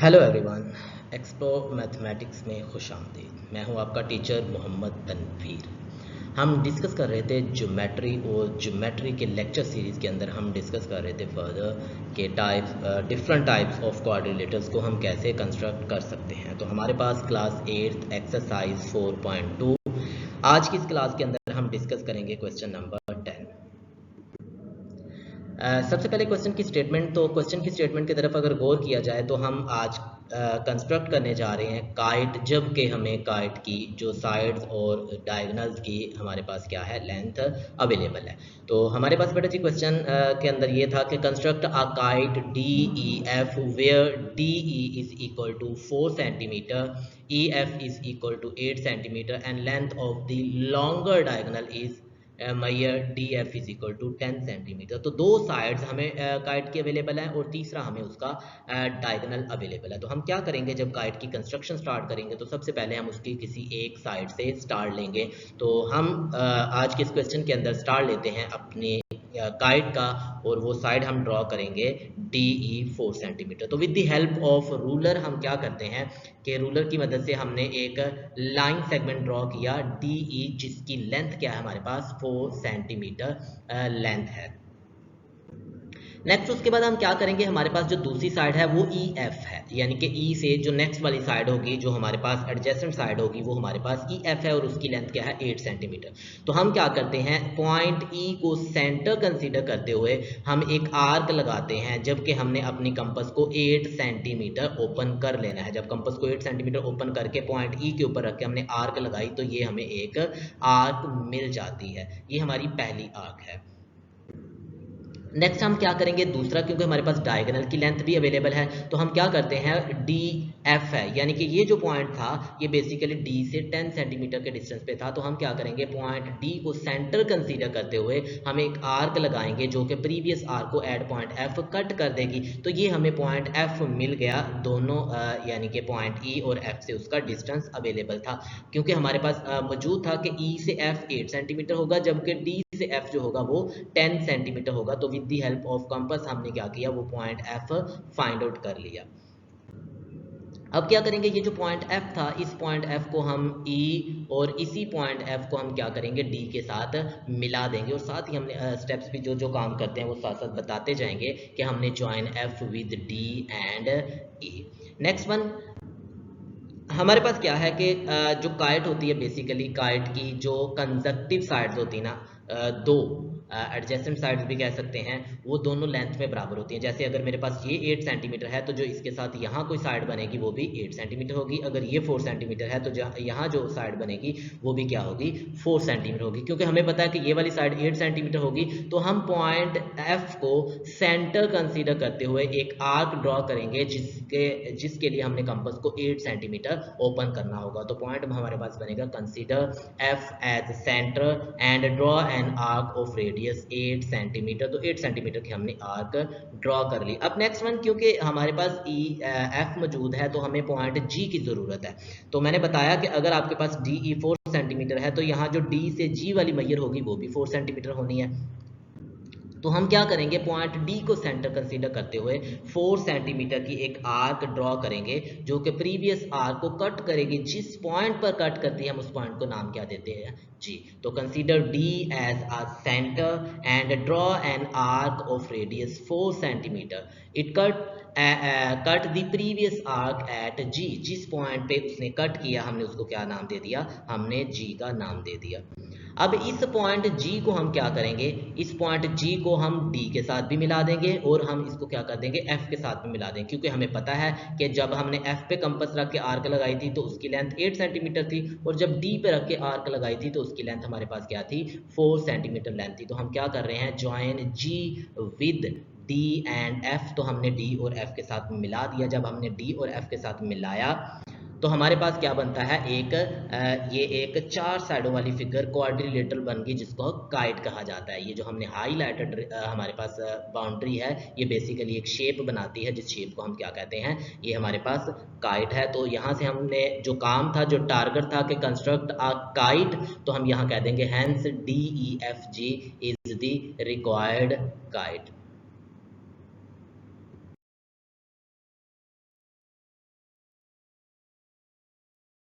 Hello everyone, एक्सप्लो mathematics में खुश आमदीद। मैं हूं आपका टीचर मोहम्मद तनवीर। हम डिस्कस कर रहे थे ज्योमेट्री और ज्योमेट्री के लेक्चर सीरीज़ के अंदर हम डिस्कस कर रहे थे फर्दर के डिफरेंट टाइप्स ऑफ कोऑर्डिनेटर्स को हम कैसे कंस्ट्रक्ट कर सकते हैं। तो हमारे पास क्लास 8 एक्सरसाइज 4.2 आज की इस क्लास के अंदर हम डिस्कस करेंगे क्वेश्चन नंबर 10। सबसे पहले क्वेश्चन की स्टेटमेंट की तरफ अगर गौर किया जाए तो हम आज कंस्ट्रक्ट करने जा रहे हैं काइट, जबकि हमें काइट की जो साइड्स और डायगोनल्स की हमारे पास क्या है, लेंथ अवेलेबल है। तो हमारे पास बेटा जी क्वेश्चन के अंदर ये था कि construct a kite D E F where D E is equal to 4 centimetre, E F is equal to 8 centimetre and length of the longer diagonal is मैयर D F is equal to 10 centimetre. तो दो sides हमें kite की available है और तीसरा हमें उसका डायगोनल अवेलेबल है। तो हम क्या करेंगे, जब काइट की कंस्ट्रक्शन स्टार्ट करेंगे तो सबसे पहले हम उसकी किसी एक साइड से स्टार्ट लेंगे। तो हम आज के इस क्वेश्चन के अंदर स्टार्ट लेते हैं अपने काइट का और वो साइड हम ड्रॉ करेंगे डी ई 4 सेंटीमीटर। तो with the help of ruler हम क्या करते हैं कि रूलर की मदद से हमने एक लाइन सेगमेंट ड्रॉ किया डी ई, जिसकी लेंथ क्या है हमारे पास 4 सेंटीमीटर लेंथ है। नेक्स्ट उसके बाद हम क्या करेंगे, हमारे पास जो दूसरी साइड है वो ई एफ है, यानी कि ई से जो नेक्स्ट वाली साइड होगी, जो हमारे पास एडजेसेंट साइड होगी, वो हमारे पास ई एफ है और उसकी लेंथ क्या है 8 सेंटीमीटर। तो हम क्या करते हैं, पॉइंट ई को सेंटर कंसीडर करते हुए हम एक आर्क लगाते हैं, जबकि हमने अपनी कंपस को 8 सेंटीमीटर ओपन कर लेना है। जब कंपस को 8 सेंटीमीटर ओपन करके पॉइंट ई के ऊपर रख के हमने आर्क लगाई तो ये हमें एक आर्क मिल जाती है। ये हमारी पहली आर्क है। नेक्स्ट हम क्या करेंगे दूसरा, क्योंकि हमारे पास डायगोनल की लेंथ भी अवेलेबल है, तो हम क्या करते हैं डी एफ है, यानी कि ये जो पॉइंट था ये बेसिकली डी से 10 सेंटीमीटर के डिस्टेंस पे था। तो हम क्या करेंगे, पॉइंट डी को सेंटर कंसीडर करते हुए हम एक आर्क लगाएंगे जो कि प्रीवियस आर्क को एट पॉइंट एफ कट कर देगी। तो ये हमें पॉइंट एफ मिल गया, दोनों यानी कि पॉइंट ई और एफ से उसका डिस्टेंस अवेलेबल था, क्योंकि हमारे पास मौजूद था कि ई से एफ 8 सेंटीमीटर होगा जबकि डी से एफ जो होगा वो 10 सेंटीमीटर होगा। तो with the help of compass हमने क्या किया, वो पॉइंट एफ फाइंड आउट कर लिया। अब क्या करेंगे, ये जो पॉइंट एफ था, इस पॉइंट एफ को हम ई और इसी पॉइंट एफ को हम क्या करेंगे डी के साथ मिला देंगे, और साथ ही हमने स्टेप्स भी जो जो काम करते हैं वो साथ साथ बताते जाएंगे कि हमने join F with D and E. Next one हमारे पास क्या है कि जो काइट होती है, बेसिकली काइट की जो कंजक्टिव साइड्स होती है ना, दो एडजेसेंट साइड्स भी कह सकते हैं, वो दोनों लेंथ में बराबर होती हैं। जैसे अगर मेरे पास ये 8 सेंटीमीटर है तो जो इसके साथ यहाँ कोई साइड बनेगी वो भी 8 सेंटीमीटर होगी। अगर ये 4 सेंटीमीटर है तो यहाँ जो साइड बनेगी वो भी क्या होगी, 4 सेंटीमीटर होगी। क्योंकि हमें पता है कि ये वाली साइड 8 सेंटीमीटर होगी, तो हम पॉइंट एफ को सेंटर कंसीडर करते हुए एक आर्क ड्रॉ करेंगे जिसके लिए हमने कंपास को 8 सेंटीमीटर ओपन करना होगा। तो पॉइंट हमारे पास बनेगा, consider F as centre and draw an arc of radius 8 centimetre. तो 8 सेंटीमीटर की हमने आर्क ड्रॉ कर ली। अब नेक्स्ट वन, क्योंकि हमारे पास ई एफ मौजूद है तो हमें पॉइंट जी की जरूरत है। तो मैंने बताया कि अगर आपके पास डी ई 4 सेंटीमीटर है तो यहाँ जो डी से जी वाली मैयर होगी वो भी 4 सेंटीमीटर होनी है। तो हम क्या करेंगे, पॉइंट डी को सेंटर कंसीडर करते हुए 4 सेंटीमीटर की एक आर्क ड्रॉ करेंगे जो कि प्रीवियस आर्क को कट करेगी। जिस पॉइंट पर कट करती है हम उस पॉइंट को नाम क्या देते हैं, जी। तो consider D as a centre and draw an arc of radius 4 centimetre. It cut the previous arc at G. जिस पॉइंट पे उसने कट किया हमने उसको क्या नाम दे दिया, हमने जी का नाम दे दिया। अब इस पॉइंट जी को हम क्या करेंगे, इस पॉइंट जी को हम डी के साथ भी मिला देंगे और हम इसको क्या कर देंगे, एफ के साथ भी मिला देंगे। क्योंकि हमें पता है कि जब हमने एफ पे कंपास रख के आर्क लगाई थी तो उसकी लेंथ 8 सेंटीमीटर थी, और जब डी पे रख के आर्क लगाई थी तो उसकी लेंथ हमारे पास क्या थी, 4 सेंटीमीटर लेंथ थी। तो हम क्या कर रहे हैं, join G with D and F. तो हमने डी और एफ के साथ मिला दिया। जब हमने डी और एफ के साथ मिलाया तो हमारे पास क्या बनता है, ये एक 4 साइडों वाली फिगर क्वाड्रिलेटरल बन गई, जिसको काइट कहा जाता है। ये जो हमने हाईलाइटेड हमारे पास बाउंड्री है, ये बेसिकली एक शेप बनाती है, जिस शेप को हम क्या कहते हैं, ये हमारे पास काइट है। तो यहाँ से हमने जो काम था, जो टारगेट था कि कंस्ट्रक्ट अ काइट, तो हम यहाँ कह देंगे hence D E F G is the required kite.